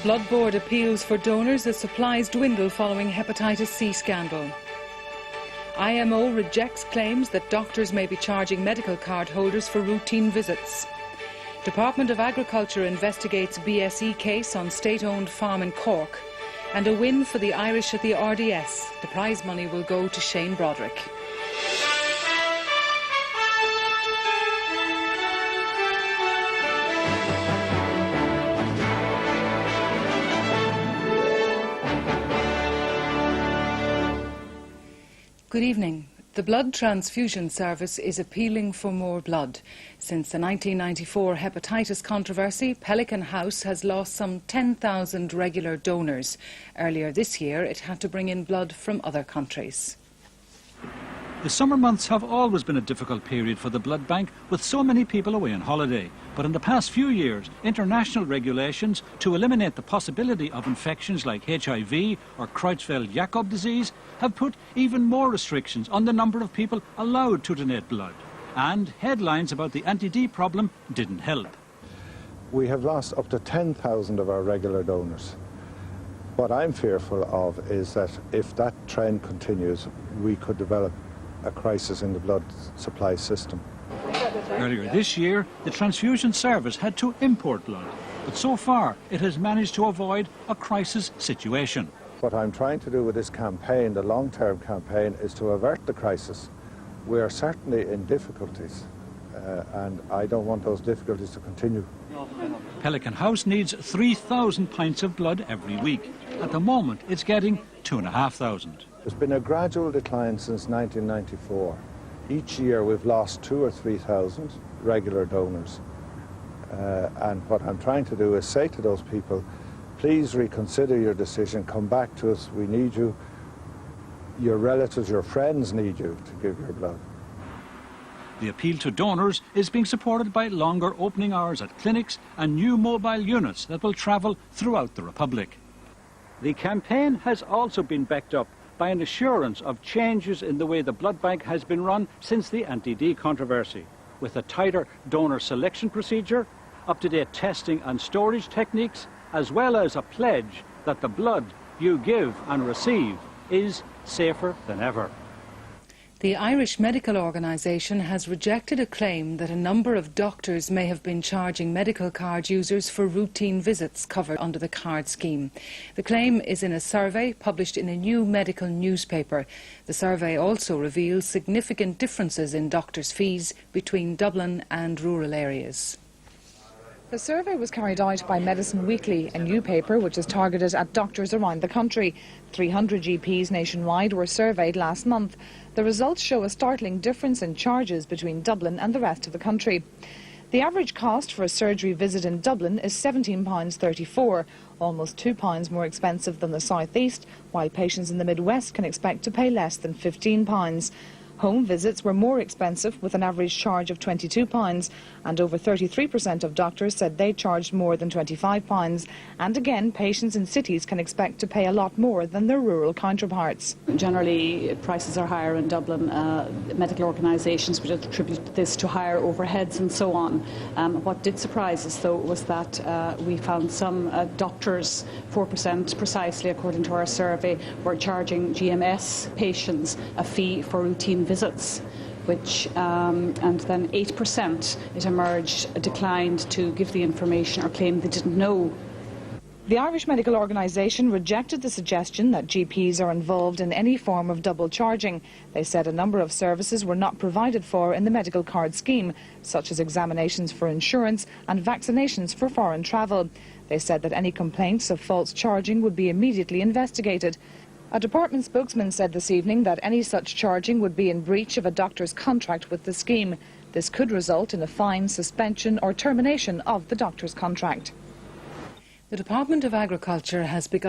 Blood Board appeals for donors as supplies dwindle following hepatitis C scandal. IMO rejects claims that doctors may be charging medical card holders for routine visits. Department of Agriculture investigates BSE case on state-owned farm in Cork. And a win for the Irish at the RDS. The prize money will go to Shane Broderick. Good evening. The Blood Transfusion Service is appealing for more blood. Since the 1994 hepatitis controversy, Pelican House has lost some 10,000 regular donors. Earlier this year, it had to bring in blood from other countries. The summer months have always been a difficult period for the blood bank, with so many people away on holiday. But in the past few years, international regulations to eliminate the possibility of infections like HIV or Creutzfeldt-Jakob disease have put even more restrictions on the number of people allowed to donate blood. And headlines about the anti-D problem didn't help. We have lost up to 10,000 of our regular donors. What I'm fearful of is that if that trend continues, we could develop a crisis in the blood supply system. Earlier this year, the transfusion service had to import blood, but so far it has managed to avoid a crisis situation. What I'm trying to do with this campaign, the long-term campaign, is to avert the crisis. We are certainly in difficulties, and I don't want those difficulties to continue. Pelican House needs 3,000 pints of blood every week. At the moment, it's getting 2,500. There's been a gradual decline since 1994. Each year we've lost 2,000 or 3,000 regular donors. And what I'm trying to do is say to those people, please reconsider your decision, come back to us, we need you. Your relatives, your friends need you to give your blood. The appeal to donors is being supported by longer opening hours at clinics and new mobile units that will travel throughout the Republic. The campaign has also been backed up by an assurance of changes in the way the blood bank has been run since the anti-D controversy, with a tighter donor selection procedure, up-to-date testing and storage techniques, as well as a pledge that the blood you give and receive is safer than ever. The Irish Medical Organisation has rejected a claim that a number of doctors may have been charging medical card users for routine visits covered under the card scheme. The claim is in a survey published in a new medical newspaper. The survey also reveals significant differences in doctors' fees between Dublin and rural areas. The survey was carried out by Medicine Weekly, a new paper which is targeted at doctors around the country. 300 GPs nationwide were surveyed last month. The results show a startling difference in charges between Dublin and the rest of the country. The average cost for a surgery visit in Dublin is £17.34, almost £2 more expensive than the South East, while patients in the Midwest can expect to pay less than £15. Home visits were more expensive, with an average charge of £22, and over 33% of doctors said they charged more than £25. And again, patients in cities can expect to pay a lot more than their rural counterparts. Generally, prices are higher in Dublin. Medical organisations would attribute this to higher overheads and so on. What did surprise us, though, was that we found some doctors, 4% precisely according to our survey, were charging GMS patients a fee for routine visits, which and then 8%, it emerged, declined to give the information or claimed they didn't know. The Irish Medical Organisation rejected the suggestion that GPs are involved in any form of double charging. They said a number of services were not provided for in the medical card scheme, such as examinations for insurance and vaccinations for foreign travel. They said that any complaints of false charging would be immediately investigated. A department spokesman said this evening that any such charging would be in breach of a doctor's contract with the scheme. This could result in a fine, suspension or termination of the doctor's contract. The Department of Agriculture has begun